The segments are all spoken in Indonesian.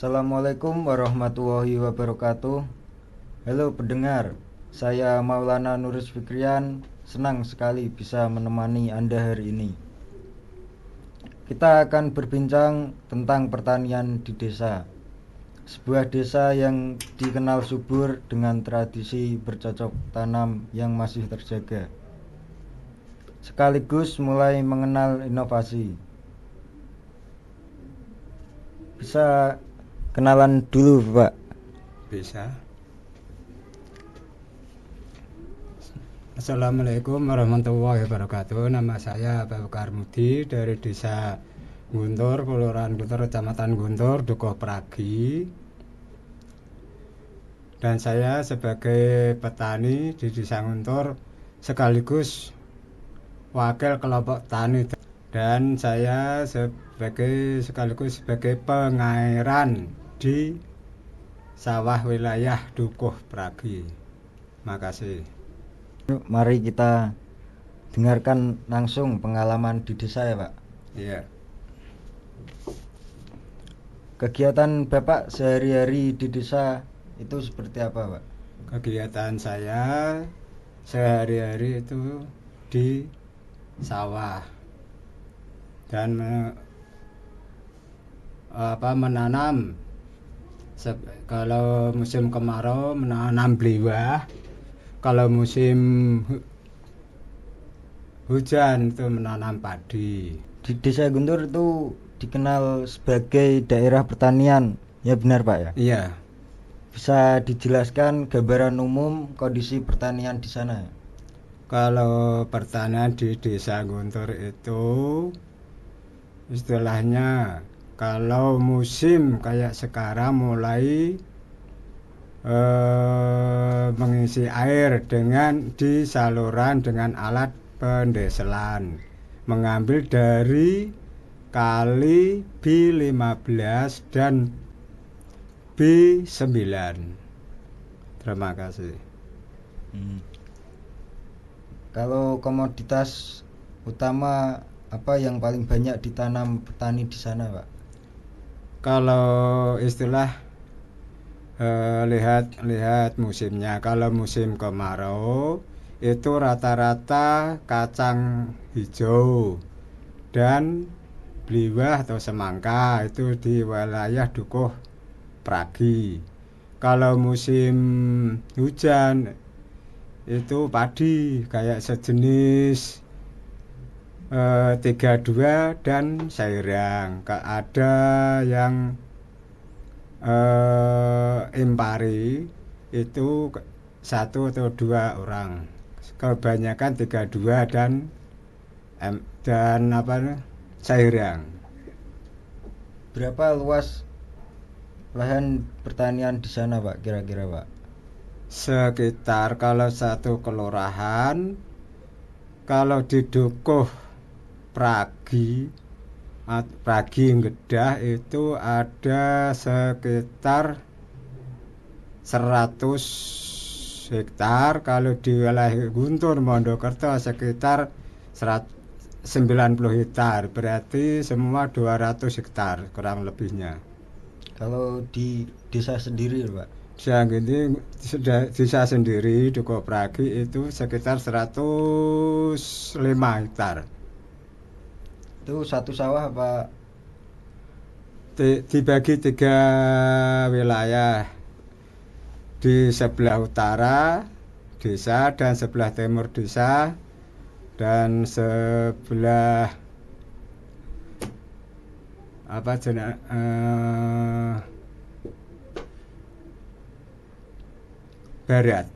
Assalamualaikum warahmatullahi wabarakatuh. Halo pendengar, saya Maulana Nurus Fikrian. Senang sekali bisa menemani Anda hari ini. Kita akan berbincang tentang pertanian di desa. Sebuah desa yang dikenal subur dengan tradisi bercocok tanam yang masih terjaga, sekaligus mulai mengenal inovasi. Bisa kenalan dulu, Pak? Bisa. Assalamualaikum warahmatullahi wabarakatuh. Nama saya Pak Karmudi dari Desa Guntur, Kelurahan Guntur, Kecamatan Guntur, Dukuh Pragi. Dan saya sebagai petani di Desa Guntur sekaligus wakil kelompok tani, dan saya sekaligus sebagai pengairan di sawah wilayah Dukuh Pragi. Makasih. Mari kita dengarkan langsung pengalaman di desa ya, Pak. Iya. Kegiatan Bapak sehari-hari di desa itu seperti apa, Pak? Kegiatan saya sehari-hari itu di sawah dan menanam. Kalau musim kemarau menanam beliwah, kalau musim hujan itu menanam padi. Di Desa Guntur itu dikenal sebagai daerah pertanian, ya benar, Pak ya? Iya. Bisa dijelaskan gambaran umum kondisi pertanian di sana? Kalau pertanian di Desa Guntur itu istilahnya kalau musim kayak sekarang mulai mengisi air dengan di saluran dengan alat pendeselan, mengambil dari kali B15 dan B9. Terima kasih. Kalau komoditas utama apa yang paling banyak ditanam petani di sana, Pak? Kalau istilah lihat musimnya. Kalau musim kemarau itu rata-rata kacang hijau dan beliwah atau semangka, itu di wilayah Dukuh Pragi. Kalau musim hujan itu padi kayak sejenis 32 dan sairang. Ada yang impari itu satu atau dua orang, kebanyakan 32 dan sairang. Berapa luas lahan pertanian di sana, Pak, kira-kira, Pak? Sekitar kalau satu kelurahan, kalau di Dukuh Pragi Gedah itu ada sekitar 100 hektar. Kalau di wilayah Guntur Mondokerto sekitar 90 hektar. Berarti semua 200 hektar kurang lebihnya. Kalau di desa sendiri, Pak? Desa sendiri Dukuh Pragi itu sekitar 105 hektar. Itu satu sawah, Pak? Dibagi 3 wilayah. Di sebelah utara desa dan sebelah timur desa dan sebelah barat.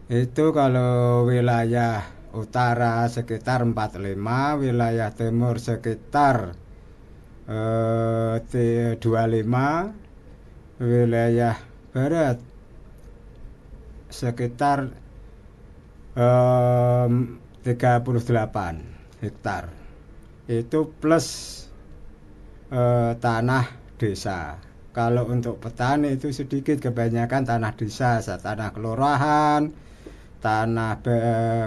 Itu kalau wilayah utara sekitar 45, wilayah timur sekitar 25, wilayah barat sekitar 38 hektar. Itu plus tanah desa. Kalau untuk petani itu sedikit, kebanyakan tanah desa, tanah kelurahan, tanah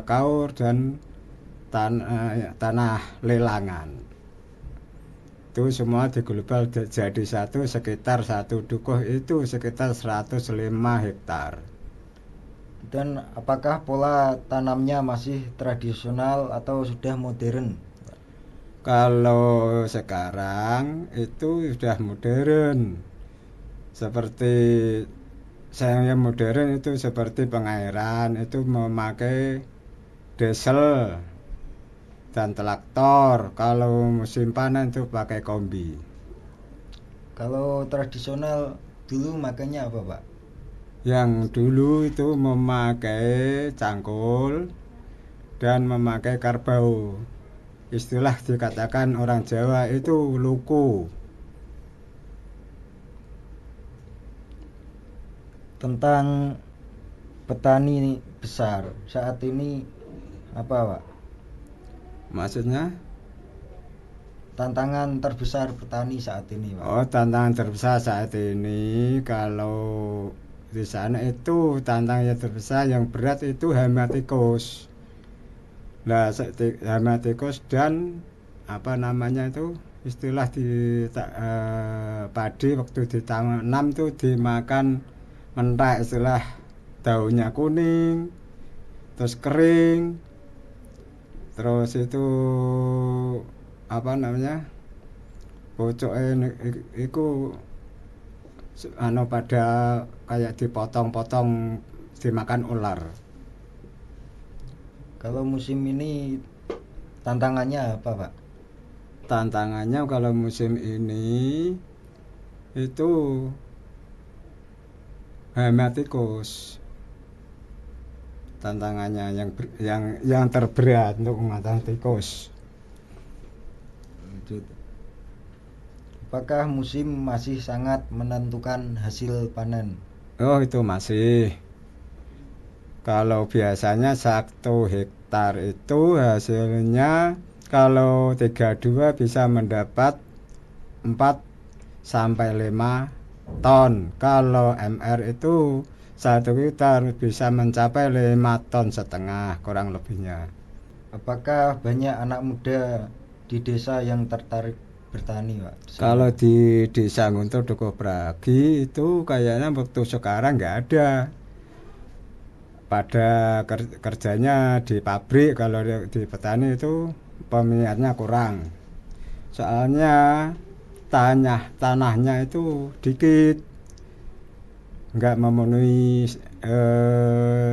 kaur dan tanah lelangan. itu semua diglobal jadi satu, sekitar satu dukuh itu sekitar 105 hektar. Dan apakah pola tanamnya masih tradisional atau sudah modern? Kalau sekarang itu sudah modern, seperti saya modern itu seperti pengairan itu memakai diesel dan traktor. Kalau musim panen itu pakai kombi. Kalau tradisional dulu makanya apa, Pak? Yang dulu itu memakai cangkul dan memakai kerbau. Istilah dikatakan orang Jawa itu luku. Tentang petani besar saat ini apa, Pak? Maksudnya? Tantangan terbesar petani saat ini, Pak. Oh, tantangan terbesar saat ini kalau di sana itu tantangan yang terbesar yang berat itu hama tikus. Nah, hama tikus dan apa namanya itu istilah di padi waktu ditanam tuh dimakan mentah, istilah daunnya kuning, terus kering, terus itu apa namanya pucuknya itu pada kayak dipotong-potong dimakan ular. Kalau musim ini tantangannya apa, Pak? Tantangannya kalau musim ini itu hama tikus. Tantangannya yang terberat untuk mengatasi tikus. Apakah musim masih sangat menentukan hasil panen? Oh, itu masih. Kalau biasanya 1 hektar itu hasilnya kalau 32 bisa mendapat 4 sampai 5 ton. Kalau MR itu 1 hektar bisa mencapai 5,5 ton kurang lebihnya. Apakah banyak anak muda di desa yang tertarik bertani, Pak? Kalau di desa Guntur Dukuh Bragi itu kayaknya waktu sekarang nggak ada. Pada kerjanya di pabrik, kalau di petani itu peminatnya kurang. Soalnya tanahnya itu dikit, nggak memenuhi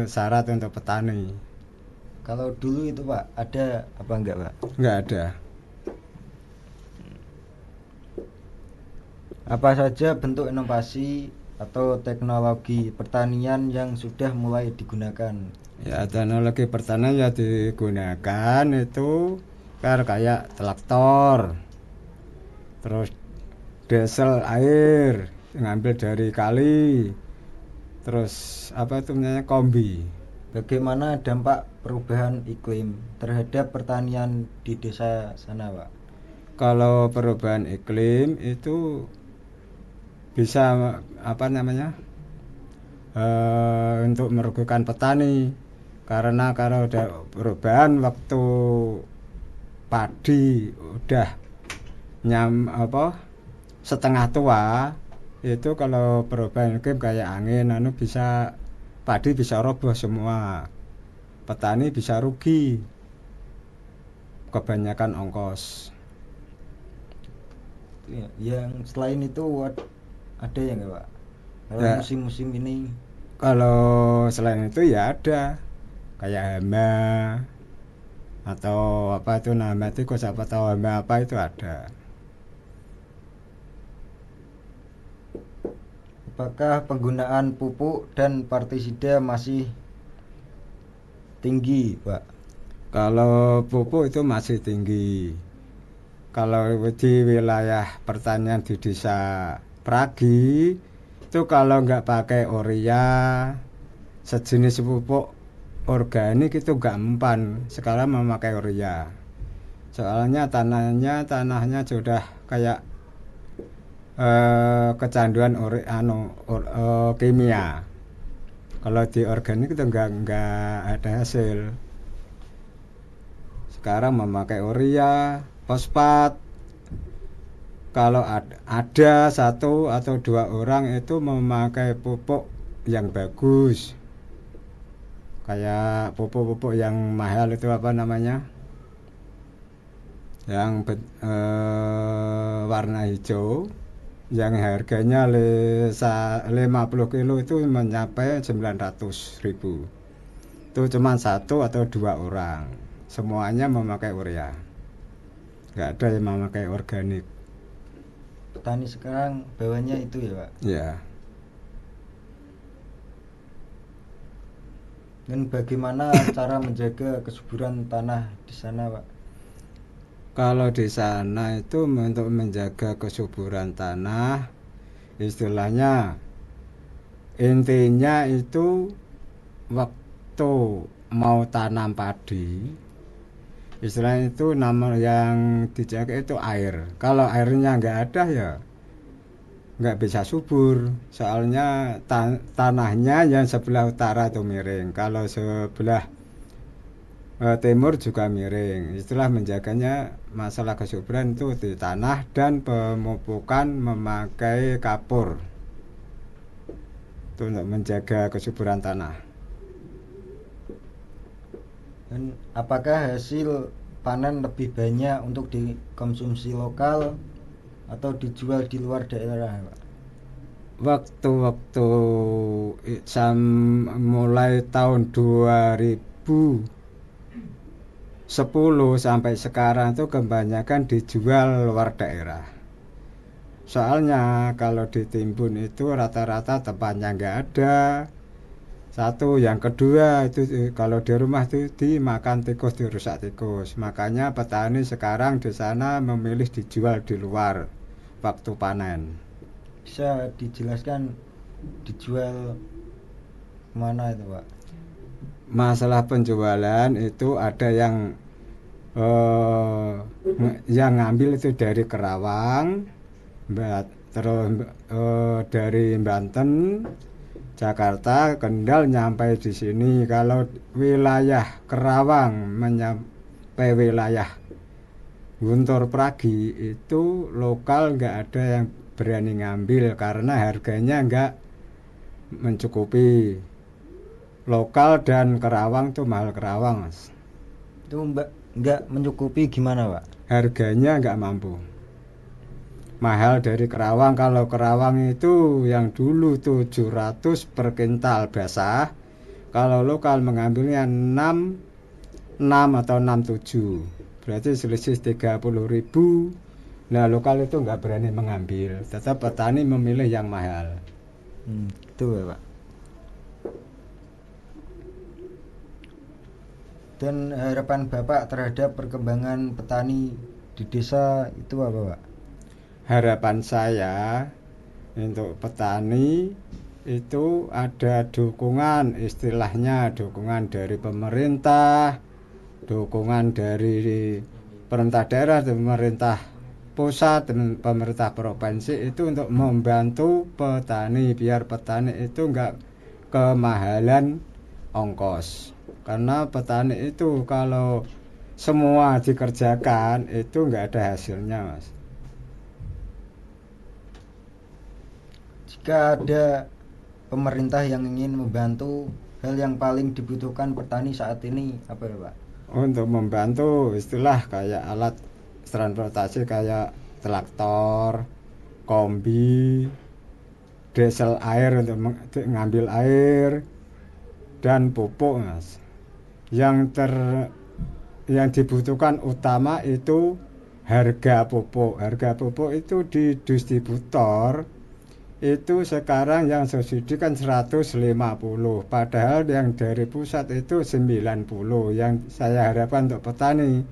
syarat untuk petani. Kalau dulu itu, Pak, ada apa enggak, Pak? Nggak ada. Apa saja bentuk inovasi atau teknologi pertanian yang sudah mulai digunakan? Ya, teknologi pertanian ya digunakan itu kayak traktor, terus diesel air ngambil dari kali, terus apa itu namanya kombi. Bagaimana dampak perubahan iklim terhadap pertanian di desa sana, Pak? Kalau perubahan iklim itu bisa apa namanya untuk merugikan petani, karena kalau ada perubahan waktu padi udah setengah tua itu, kalau perubahan iklim kayak angin bisa padi bisa roboh semua, petani bisa rugi kebanyakan ongkos. Yang selain itu ada ya nggak, Pak? Kalau Ya, musim-musim ini kalau selain itu ya ada kayak hama atau apa itu nama tikus apa tahu hama apa itu ada. apakah penggunaan pupuk dan partisida masih tinggi, Pak? Kalau pupuk itu masih tinggi. Kalau di wilayah pertanian di desa Pragi itu kalau nggak pakai urea, sejenis pupuk organik itu nggak mempan sekarang memakai urea. Soalnya tanahnya sudah kayak kecanduan kimia. Kalau di organik itu nggak ada hasil. Sekarang memakai urea, fosfat, kalau ada satu atau dua orang itu memakai pupuk yang bagus, kayak pupuk-pupuk yang mahal itu apa namanya, yang warna hijau, yang harganya 50 kilo itu mencapai 900.000. Itu cuma satu atau dua orang, semuanya memakai urea, nggak ada yang memakai organik. Petani sekarang bawahnya itu ya Pak. Ya, Dan bagaimana cara menjaga kesuburan tanah di sana Pak? kalau di sana itu untuk menjaga kesuburan tanah, istilahnya intinya itu waktu mau tanam padi, istilahnya itu nama yang dijaga itu air. Kalau airnya nggak ada ya nggak bisa subur, soalnya tanahnya yang sebelah utara itu miring, kalau sebelah timur juga miring. Istilah menjaganya masalah kesuburan itu di tanah dan pemupukan memakai kapur itu untuk menjaga kesuburan tanah. Dan apakah hasil panen lebih banyak untuk dikonsumsi lokal atau dijual di luar daerah Pak? Waktu-waktu mulai tahun 2010 sampai sekarang itu kebanyakan dijual luar daerah. Soalnya kalau ditimbun itu rata-rata tempatnya nggak ada. Satu, yang kedua itu kalau di rumah itu dimakan tikus, dirusak tikus. Makanya petani sekarang di sana memilih dijual di luar waktu panen. Bisa dijelaskan dijual kemana itu Pak? Masalah penjualan itu ada yang ngambil itu dari Kerawang, terus dari Banten, Jakarta, Kendal nyampe di sini. Kalau wilayah Kerawang menyampai wilayah Guntur Pragi itu lokal nggak ada yang berani ngambil karena harganya nggak mencukupi. Lokal dan Kerawang tuh mahal Kerawang, Mas. Itu nggak mencukupi gimana Pak? Harganya nggak mampu. Mahal dari Kerawang. Kalau Kerawang itu yang dulu 700 per kintal basah. Kalau lokal mengambilnya 6 atau 67. Berarti selisih 30.000. Nah, lokal itu nggak berani mengambil. Tetap petani memilih yang mahal. Itu ya Pak. Dan harapan Bapak terhadap perkembangan petani di desa itu apa Pak? Harapan saya untuk petani itu ada dukungan, istilahnya dukungan dari pemerintah, dukungan dari pemerintah daerah, pemerintah pusat, dan pemerintah provinsi itu untuk membantu petani biar petani itu enggak kemahalan ongkos. Karena petani itu kalau semua dikerjakan itu enggak ada hasilnya, Mas. Jika ada pemerintah yang ingin membantu, hal yang paling dibutuhkan petani saat ini apa ya Pak? Untuk membantu istilah kayak alat transportasi kayak traktor, kombi, diesel air untuk mengambil air, dan pupuk, Mas. Yang dibutuhkan utama itu harga pupuk. Harga pupuk itu di distributor itu sekarang yang subsidi kan 150, padahal yang dari pusat itu 90. Yang saya harapkan untuk petani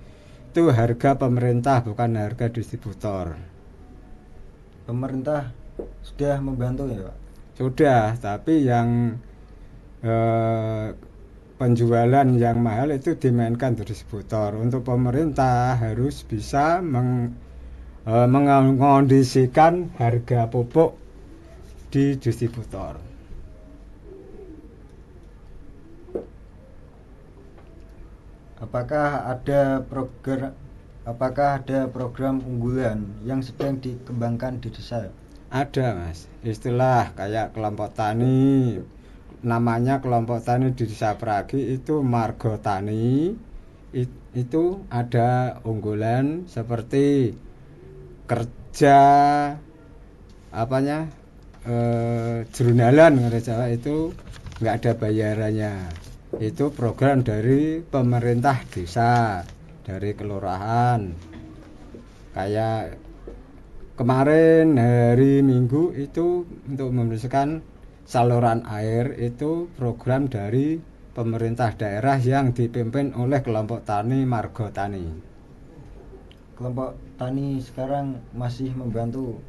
itu harga pemerintah, bukan harga distributor. Pemerintah sudah membantu ya Pak? Sudah, tapi yang penjualan yang mahal itu dimainkan distributor. Untuk pemerintah harus bisa mengkondisikan harga pupuk di distributor. Apakah ada Apakah ada program unggulan yang sedang dikembangkan di desa? Ada mas, istilah kayak kelompok tani, namanya kelompok tani di Desa Pragi itu Margo Tani. Itu ada unggulan seperti kerja apanya jurnalan kalau Jawa itu nggak ada bayarannya. Itu program dari pemerintah desa, dari kelurahan. Kayak kemarin hari Minggu itu untuk membersihkan saluran air, itu program dari pemerintah daerah yang dipimpin oleh kelompok tani Margo Tani. Kelompok tani sekarang masih membantu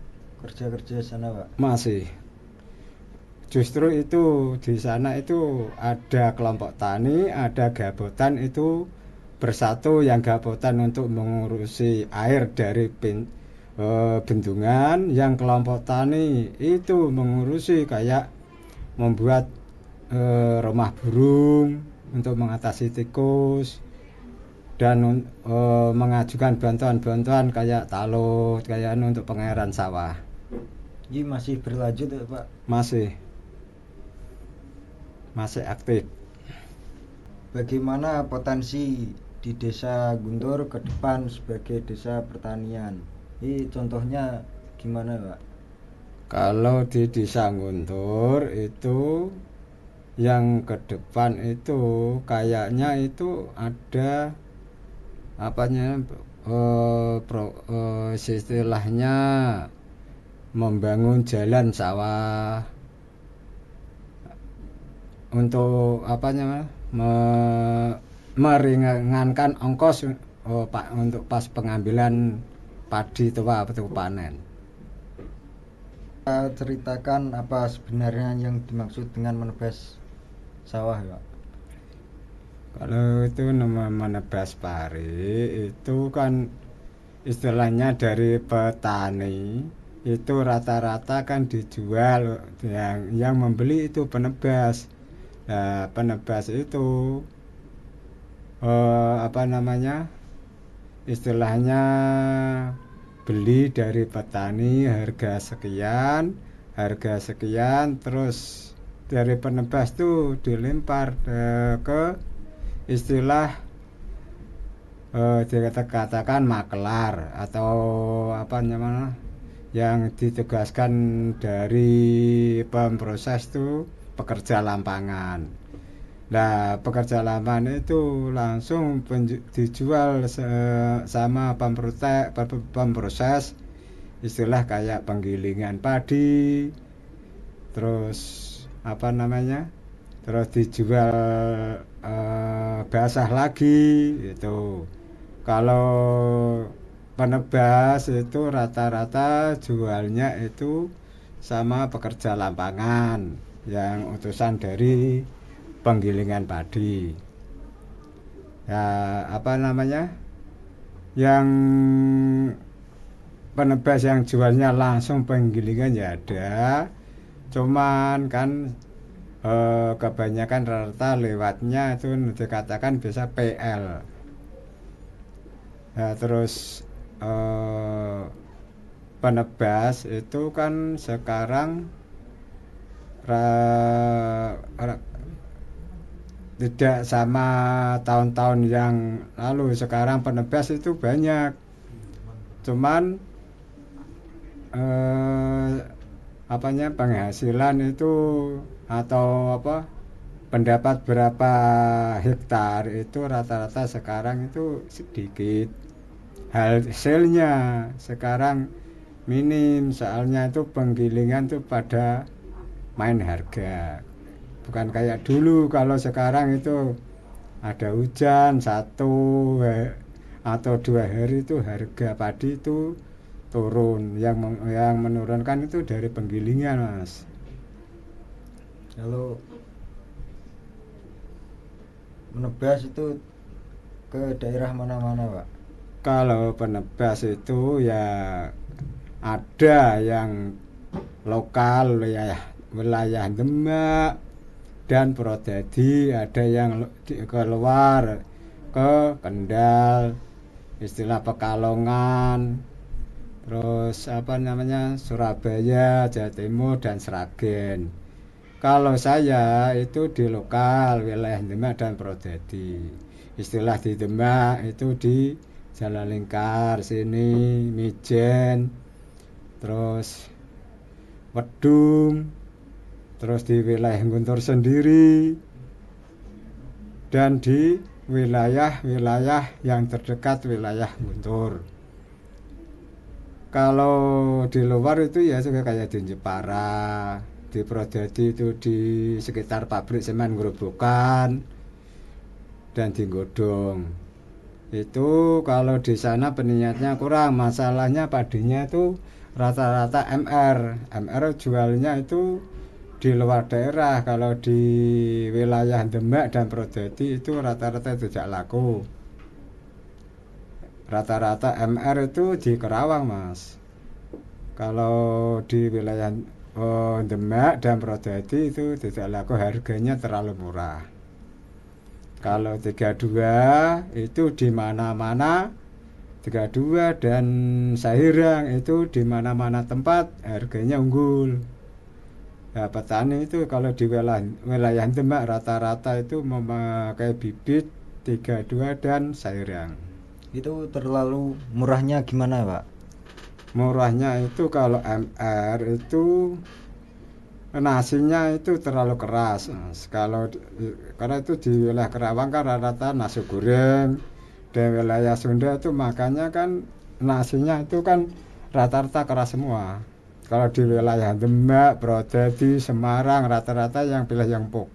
kerja-kerja sana, Pak? Masih. Justru itu di sana itu ada kelompok tani, ada gabotan itu bersatu, yang gabotan untuk mengurusi air dari bendungan, yang kelompok tani itu mengurusi kayak membuat rumah burung untuk mengatasi tikus, dan mengajukan bantuan-bantuan kayak talut, kayak untuk pengairan sawah. Ini masih berlanjut ya, Pak? Masih aktif. Bagaimana potensi di desa Guntur ke depan sebagai desa pertanian? Ini contohnya gimana, Pak? Kalau di Desa Guntur itu yang ke depan itu kayaknya itu ada apanya istilahnya membangun jalan sawah untuk apanya meringankan ongkos untuk pas pengambilan padi tua atau panen. Ceritakan apa sebenarnya yang dimaksud dengan menebas sawah, Pak? Kalau itu nama menebas pari itu kan istilahnya dari petani itu rata-rata kan dijual, yang membeli itu penebas. Nah, penebas itu apa namanya? Istilahnya beli dari petani harga sekian, terus dari penebas tuh dilempar ke istilah dikatakan makelar atau apa namanya, yang ditugaskan dari pemproses tuh pekerja lapangan. Nah, pekerja lapangan itu langsung dijual sama pemproses, istilah kayak penggilingan padi, terus apa namanya, terus dijual basah lagi itu. Kalau penebas itu rata-rata jualnya itu sama pekerja lapangan yang utusan dari penggilingan padi. Ya, apa namanya? Yang penebas yang jualnya langsung penggilingan ya ada. Cuman kan kebanyakan rata lewatnya itu dikatakan bisa PL. Nah, terus penebas itu kan sekarang tidak sama tahun-tahun yang lalu. Sekarang penebas itu banyak, cuman apanya penghasilan itu atau apa pendapat berapa hektar itu rata-rata sekarang itu sedikit. Hasilnya sekarang minim, soalnya itu penggilingan tuh pada main harga, bukan kayak dulu. Kalau sekarang itu ada hujan 1 atau 2 hari itu harga padi itu turun. Yang menurunkan itu dari penggilingan, Mas. Kalau menebas itu ke daerah mana-mana, Pak? Kalau penebas itu ya ada yang lokal, wilayah Demak dan Purwodadi, ada yang keluar ke Kendal, istilah Pekalongan, terus apa namanya Surabaya, Jawa Timur dan Sragen. Kalau saya itu di lokal wilayah Demak dan Purwodadi. Istilah di Demak itu di Jalan Lingkar sini, Mijen, terus Wedung, terus di wilayah Guntur sendiri, dan di wilayah-wilayah yang terdekat wilayah Guntur. Kalau di luar itu ya juga kayak di Jepara, di Purwodadi itu di sekitar pabrik semen Grobogan dan di Godong. Itu kalau di sana peminatnya kurang, masalahnya padinya itu rata-rata MR. MR jualnya itu di luar daerah. Kalau di wilayah Demak dan Purwodadi itu rata-rata tidak laku. Rata-rata MR itu di Kerawang, Mas. Kalau di wilayah Demak dan Purwodadi itu tidak laku, harganya terlalu murah. Kalau 32 itu di mana-mana, 32 dan Sahirang itu di mana-mana tempat harganya unggul. Nah, petani itu kalau di wilayah Demak rata-rata itu memakai bibit 32 dan Sahirang. Itu terlalu murahnya gimana, Pak? Murahnya itu kalau MR itu nasinya itu terlalu keras, Mas. Karena itu di wilayah Kerawang kan rata-rata nasi goreng, dan wilayah Sunda itu makanya kan nasinya itu kan rata-rata keras semua. Kalau di wilayah Demak, Purwodadi, Semarang rata-rata yang pilih yang empuk.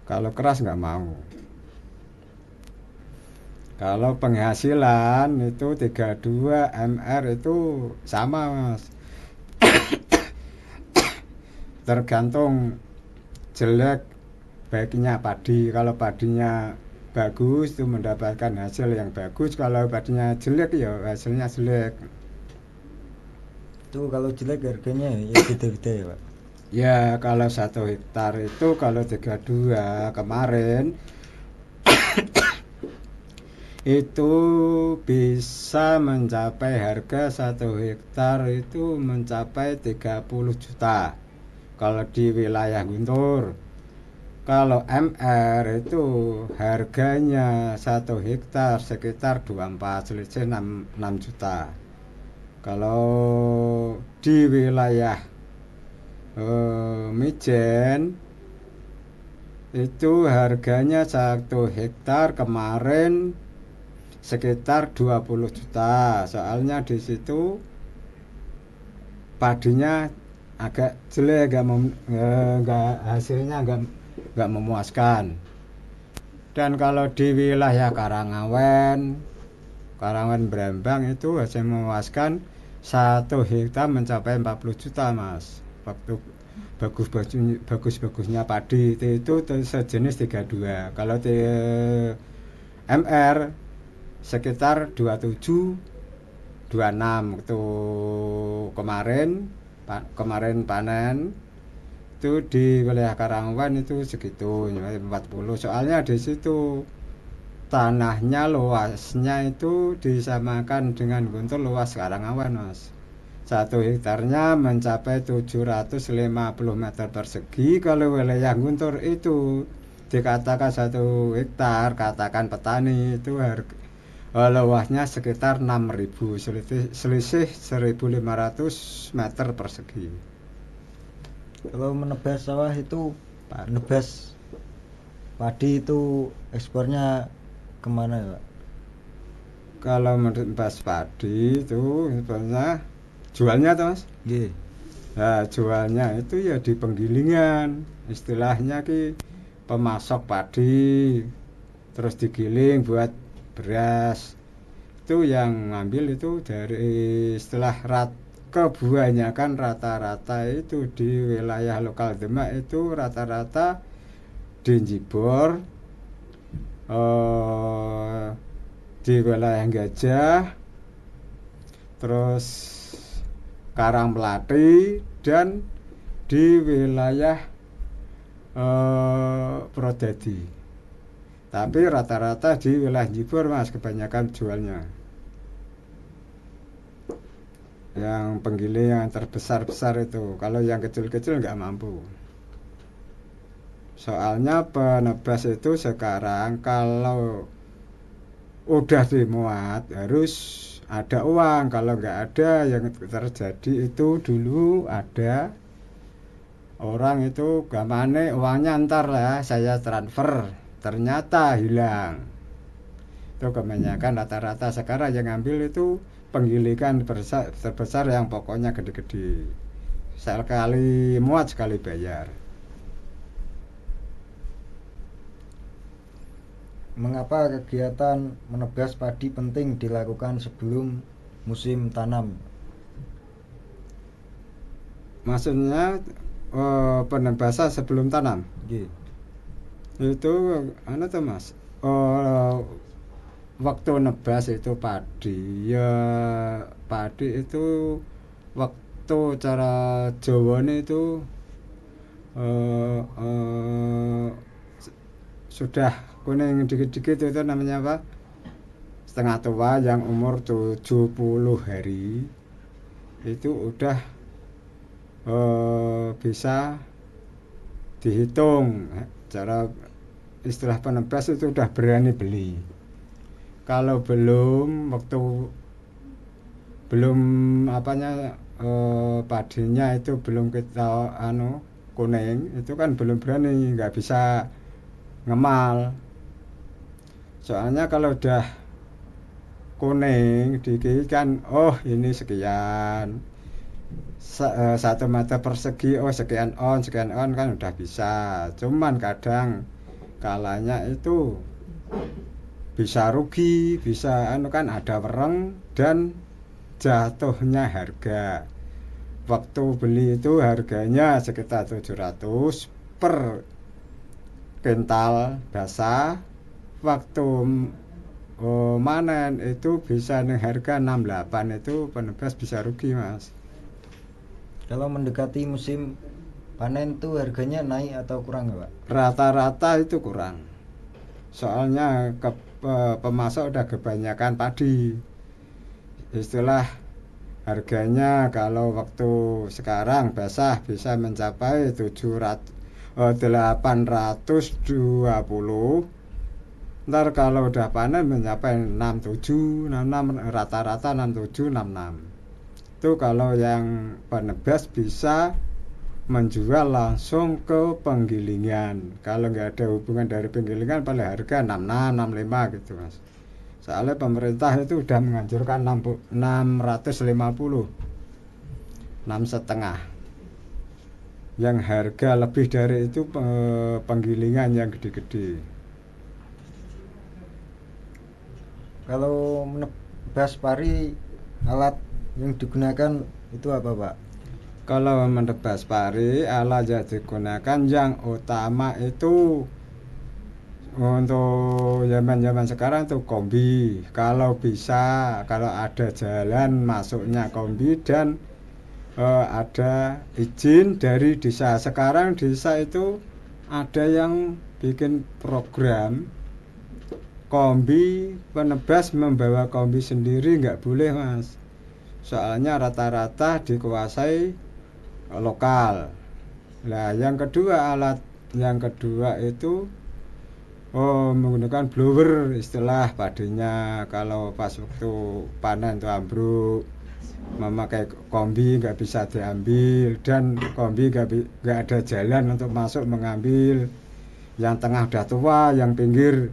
Kalau keras nggak mau. Kalau penghasilan itu 32 MR itu sama, Mas. Tergantung jelek baiknya padi. Kalau padinya bagus itu mendapatkan hasil yang bagus, kalau padinya jelek ya hasilnya jelek. Itu kalau jelek harganya ya beda-beda ya, Pak? Ya kalau 1 hektar itu kalau 32 kemarin itu bisa mencapai harga 1 hektar itu mencapai 30 juta kalau di wilayah Guntur. Kalau MR itu harganya 1 hektar sekitar 24, selisih 6 juta. Kalau di wilayah Mijen itu harganya 1 hektar kemarin sekitar 20 juta. Soalnya di situ padinya agak jelek, hasilnya nggak memuaskan. Dan kalau di wilayah Karangawen Brambang itu hasil memuaskan, 1 hektar mencapai 40 juta, Mas. Waktu bagusnya padi itu sejenis 32. Kalau di MR sekitar 27 26 itu kemarin panen itu di wilayah Karangawen itu segitu 40. Soalnya di situ tanahnya luasnya itu disamakan dengan Guntur luas Karangawen, Mas. 1 hektarnya mencapai 750 meter persegi. Kalau wilayah Guntur itu dikatakan 1 hektar, katakan petani itu luasnya sekitar 6.000, selisih 1.500 meter persegi. Kalau menebas sawah itu, Pak, nebas padi itu ekspornya kemana ya, Pak? Kalau menebas padi itu sebenarnya jualnya tuh, Mas. Nggih. Nah, jualnya itu ya di penggilingan, istilahnya pemasok padi, terus digiling buat beras. Itu yang ngambil itu dari istilah kebanyakan rata-rata itu di wilayah lokal Demak itu rata-rata di Jibor, di wilayah Gajah, terus Karang Melati, dan di wilayah Purwodadi. Tapi rata-rata di wilayah Jibor Mas kebanyakan jualnya. Yang penggiling yang terbesar-besar itu. Kalau yang kecil-kecil nggak mampu. Soalnya penebas itu sekarang kalau udah dimuat harus ada uang. Kalau nggak ada, yang terjadi itu dulu ada orang itu gamane uangnya ntar lah saya transfer, ternyata hilang. Itu kebanyakan rata-rata sekarang yang ngambil itu penggilikan terbesar yang pokoknya gede-gede. Sekali muat sekali bayar. Mengapa kegiatan menebas padi penting dilakukan sebelum musim tanam? Maksudnya penebasan sebelum tanam. Nggih. Itu tuh Mas. Waktu nebas itu padi ya, padi itu waktu cara Jawane itu sudah kuning dikit-dikit itu namanya apa? Setengah tua yang umur 70 hari itu udah bisa dihitung. Cara istilah penebas itu udah berani beli. Kalau waktu belum padinya itu belum kita kuning, itu kan belum berani, nggak bisa ngemal. Soalnya kalau udah kuning dikit kan, oh ini sekian, 1 meter persegi, oh sekian on kan udah bisa. Cuman kadang kalanya itu bisa rugi, bisa kan ada wereng dan jatuhnya harga. Waktu beli itu harganya sekitar 700 per kental basah. Waktu manen itu bisa nih harga 68, itu penebas bisa rugi Mas. Kalau mendekati musim panen tuh harganya naik atau kurang ya Pak? Rata-rata itu kurang. Soalnya pemasok udah kebanyakan padi. Istilah harganya kalau waktu sekarang basah bisa mencapai 820. Ntar kalau udah panen mencapai 67, 66, rata-rata 67, 66. Itu kalau yang penebas bisa menjual langsung ke penggilingan. Kalau nggak ada hubungan dari penggilingan paling harga 66, 65 gitu Mas. Soalnya pemerintah itu udah menganjurkan 650, 6,5. Yang harga lebih dari itu penggilingan yang gede-gede. Kalau menebas pari, alat yang digunakan itu apa Pak? Kalau menebas pari, alat yang digunakan yang utama itu untuk zaman-zaman sekarang tuh kombi. Kalau bisa, kalau ada jalan masuknya kombi dan ada izin dari desa. Sekarang desa itu ada yang bikin program kombi penebas membawa kombi sendiri, nggak boleh Mas. Soalnya rata-rata dikuasai lokal. Nah, alat yang kedua itu menggunakan blower, istilah padinya. Kalau pas waktu panen itu ambruk, memakai kombi nggak bisa diambil, dan kombi nggak ada jalan untuk masuk mengambil. Yang tengah udah tua, yang pinggir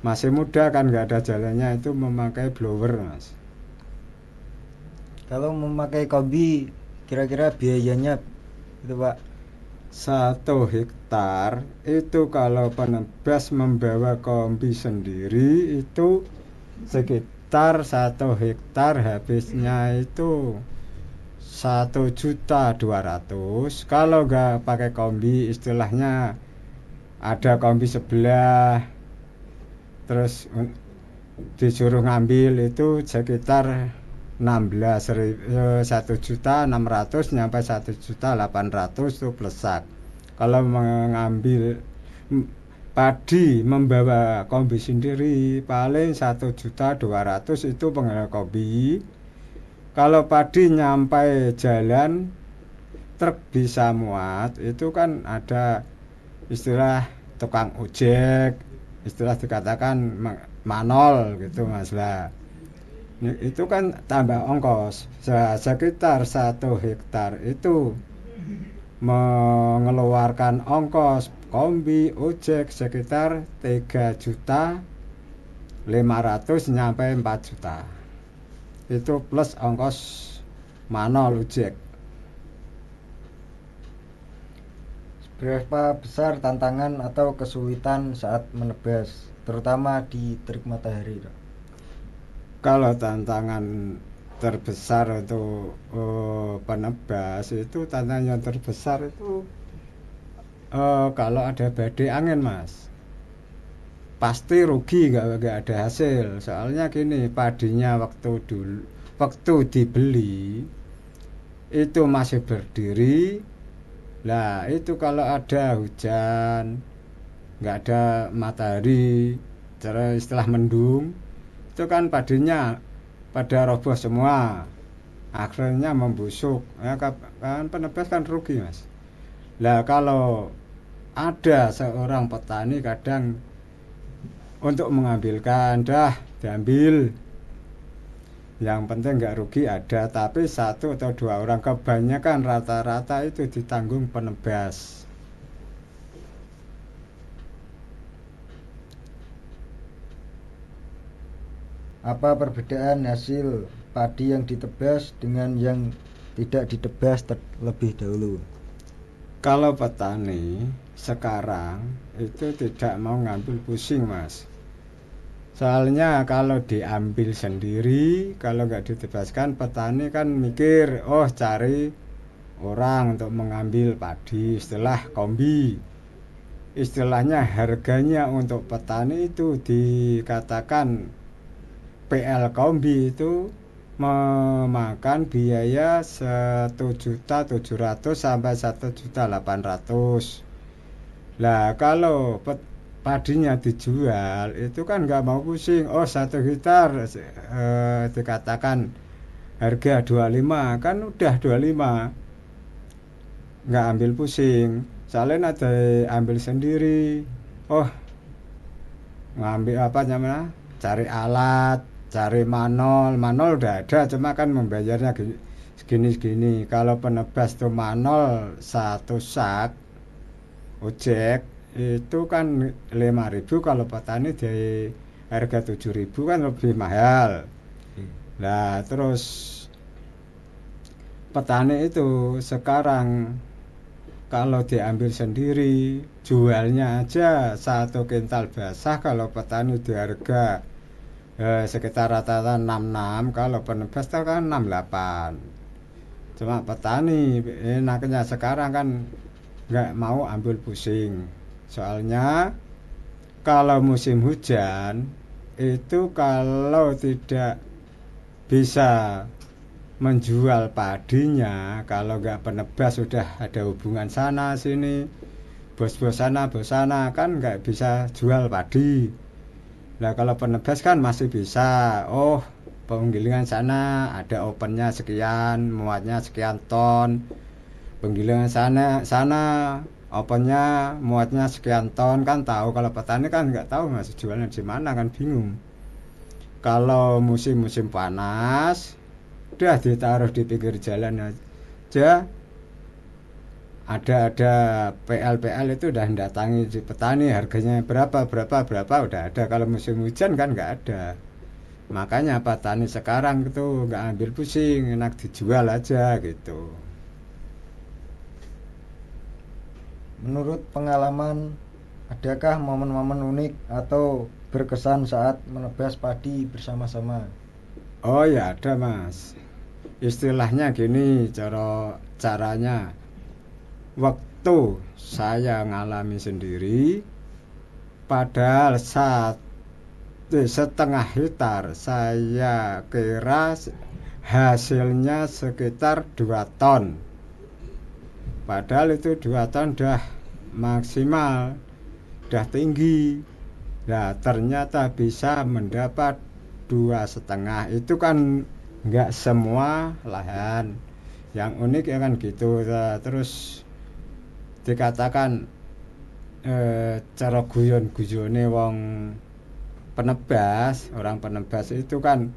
masih muda kan nggak ada jalannya, itu memakai blower Mas. Kalau memakai kombi, kira-kira biayanya itu Pak? 1 hektar itu kalau penebas membawa kombi sendiri itu sekitar 1 hektar habisnya itu 1.200.000. Kalau nggak pakai kombi, istilahnya ada kombi sebelah terus disuruh ngambil, itu sekitar 1.600.000 nyampe 1.800.000 itu plesak. Kalau mengambil padi membawa kombi sendiri paling 1.200.000 itu penggal kombi. Kalau padi nyampai jalan truk bisa muat, itu kan ada istilah tukang ojek, istilah dikatakan manol gitu Mas lah. Itu kan tambah ongkos. Sekitar 1 hektar itu mengeluarkan ongkos kombi ojek sekitar 3.500.000 nyampe 4 juta. Itu plus ongkos manol ojek. Berapa besar tantangan atau kesulitan saat menebas, terutama di terik matahari, Dok? Kalau tantangan terbesar untuk penebas itu, tantangan yang terbesar itu kalau ada badai angin Mas, pasti rugi, nggak ada hasil. Soalnya gini, padinya waktu dibeli itu masih berdiri. Lah itu kalau ada hujan, nggak ada matahari, cara istilah mendung, itu kan padinya pada roboh semua, akhirnya membusuk. Ya kan penebas kan rugi Mas. Lah kalau ada seorang petani kadang untuk mengambilkan, dah diambil, yang penting nggak rugi ada. Tapi 1 atau 2 orang, kebanyakan rata-rata itu ditanggung penebas. Apa perbedaan hasil padi yang ditebas dengan yang tidak ditebas terlebih dahulu? Kalau petani sekarang itu tidak mau ngambil pusing Mas. Soalnya kalau diambil sendiri, kalau nggak ditebaskan, petani kan mikir, oh cari orang untuk mengambil padi, istilah kombi. Istilahnya harganya untuk petani itu dikatakan PL kombi itu memakan biaya 1.700.000 sampai 1.800.000. Lah kalau padinya dijual itu kan nggak mau pusing. Oh 1 hektar dikatakan harga 25, kan udah 25, nggak ambil pusing. Soalnya ada ambil sendiri. Oh ngambil apa namanya, cari alat, cari manol udah ada, cuma kan membayarnya segini. Kalau penebas tuh manol 1 sak ojek itu kan 5.000, kalau petani di harga 7.000 kan lebih mahal. Nah terus petani itu sekarang kalau diambil sendiri, jualnya aja 1 kintal basah kalau petani di harga sekitar rata-rata 66, kalau penebas itu kan 68. Cuma petani enaknya sekarang kan nggak mau ambil pusing. Soalnya kalau musim hujan itu kalau tidak bisa menjual padinya, kalau nggak penebas sudah ada hubungan sana sini, bos-bos sana bos sana, kan nggak bisa jual padi. Nah kalau penebas kan masih bisa. Oh penggilingan sana ada opennya sekian, muatnya sekian ton. Penggilingan sana opennya muatnya sekian ton, kan tahu. Kalau petani kan nggak tahu masih jualnya di mana, kan bingung. Kalau musim panas udah ditaruh di pinggir jalan aja, ada PL itu udah datangi di petani, harganya berapa udah ada. Kalau musim hujan kan nggak ada. Makanya petani sekarang itu nggak ambil pusing, enak dijual aja gitu. Menurut pengalaman, adakah momen-momen unik atau berkesan saat menebas padi bersama-sama? Oh ya ada Mas. Istilahnya gini caranya. Waktu saya ngalami sendiri, padahal 1,5 hektar saya kira hasilnya sekitar 2 ton. Padahal itu 2 ton udah maksimal. udah tinggi. Nah, ternyata bisa mendapat 2,5. Itu kan nggak semua lahan. Yang unik ya kan gitu. Nah, terus dikatakan cara guyon-guyone wong penebas, orang penebas itu kan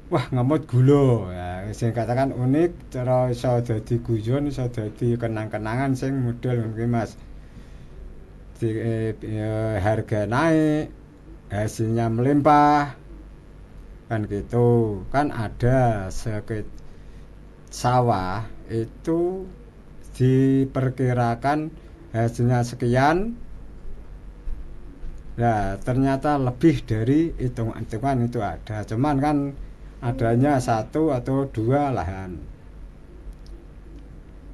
wah ngemot gula. Ya, sing katakan unik cara iso dadi guyon, iso dadi kenang-kenangan sing model ngene Mas. Harga naik, hasilnya melimpah, kan gitu. Kan ada sawah itu diperkirakan hasilnya sekian. Nah, ternyata lebih dari hitung-hitungan itu ada. Cuman kan adanya 1 atau 2 lahan.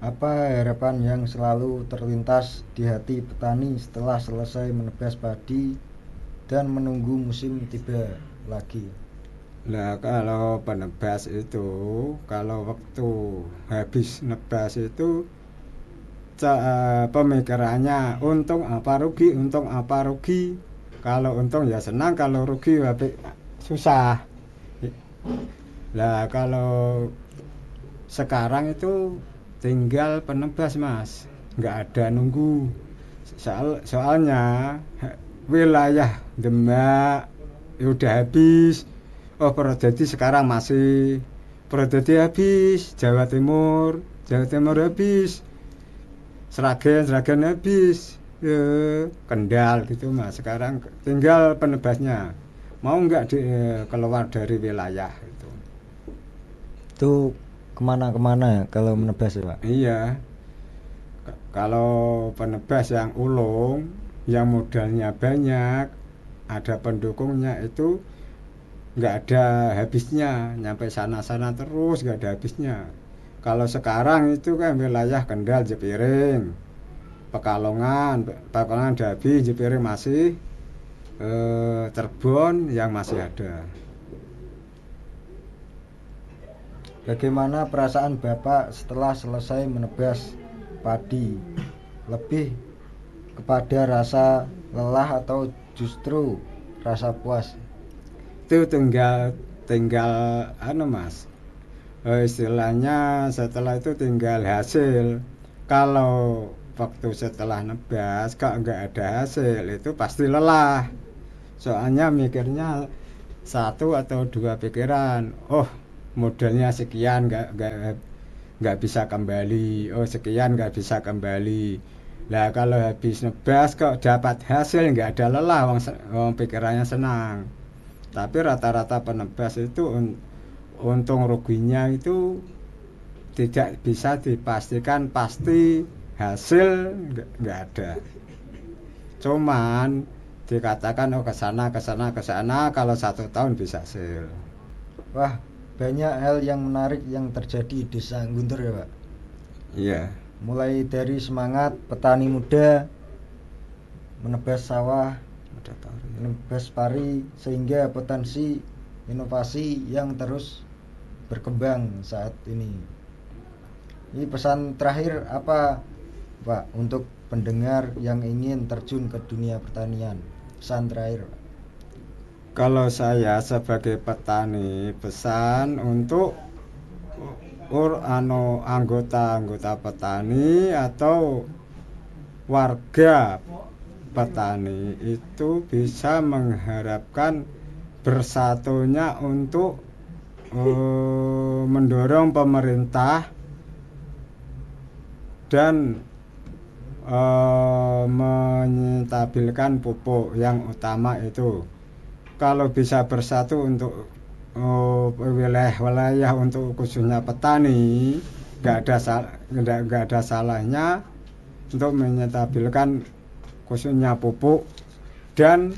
Apa harapan yang selalu terlintas di hati petani setelah selesai menebas padi dan menunggu musim tiba lagi? Nah, kalau penebas itu, kalau waktu habis nebas itu pemikirannya untung apa rugi, untung apa rugi. Kalau untung ya senang, kalau rugi ya susah. Nah, kalau sekarang itu tinggal penebas Mas, nggak ada nunggu. Soalnya wilayah Demak ya udah habis. Oh, Purwodadi sekarang masih. Purwodadi habis, Jawa Timur habis, Sragen habis, ya, Kendal gitu Mas. Sekarang tinggal penebasnya. Mau nggak keluar dari wilayah itu. Itu kemana-kemana kalau menebas ya Pak? Iya. Kalau penebas yang ulung, yang modalnya banyak, ada pendukungnya itu nggak ada habisnya, nyampe sana-sana terus nggak ada habisnya. Kalau sekarang itu kan wilayah Kendal, Jepiring, Pekalongan udah habis, Jepiring masih, Cirebon yang masih ada. Bagaimana perasaan Bapak setelah selesai menebas padi? Lebih kepada rasa lelah atau justru rasa puas? Itu tinggal Mas, istilahnya setelah itu tinggal hasil. Kalau waktu setelah nebas kok nggak ada hasil itu pasti lelah. Soalnya mikirnya 1 atau 2 pikiran. Oh, modalnya sekian nggak bisa kembali. Oh, sekian nggak bisa kembali. Nah, kalau habis nebas kok dapat hasil nggak ada lelah, wong pikirannya senang. Tapi rata-rata penebas itu untung ruginya itu tidak bisa dipastikan pasti, hasil nggak ada. Cuman dikatakan oh kesana kalau 1 tahun bisa hasil. Wah, banyak hal yang menarik yang terjadi di Desa Guntur ya Pak. Iya. Mulai dari semangat petani muda menebas sawah, menebas pari, sehingga potensi inovasi yang terus berkembang saat ini. Ini pesan terakhir apa Pak untuk pendengar yang ingin terjun ke dunia pertanian? Pesan terakhir Pak. Kalau saya sebagai petani, pesan untuk anggota petani atau warga petani itu bisa mengharapkan bersatunya untuk mendorong pemerintah dan menstabilkan pupuk yang utama itu. Kalau bisa bersatu untuk wilayah untuk khususnya petani, nggak ada salahnya untuk menstabilkan khususnya pupuk dan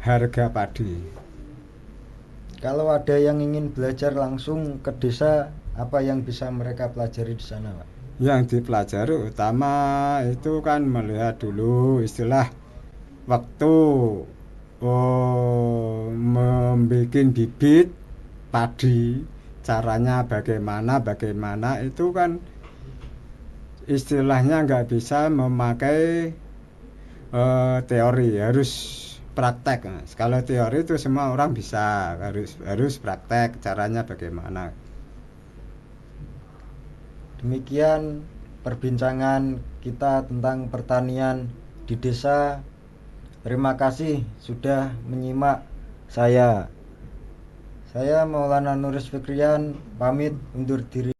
harga padi. Kalau ada yang ingin belajar langsung ke desa, apa yang bisa mereka pelajari di sana Pak? Yang dipelajari utama itu kan melihat dulu istilah waktu membuat bibit padi, caranya bagaimana itu kan istilahnya nggak bisa memakai teori, harus praktek. Mas. Kalau teori itu semua orang bisa, harus praktek caranya bagaimana. Demikian perbincangan kita tentang pertanian di desa. Terima kasih sudah menyimak saya. Saya Maulana Nuris Fikrian pamit undur diri.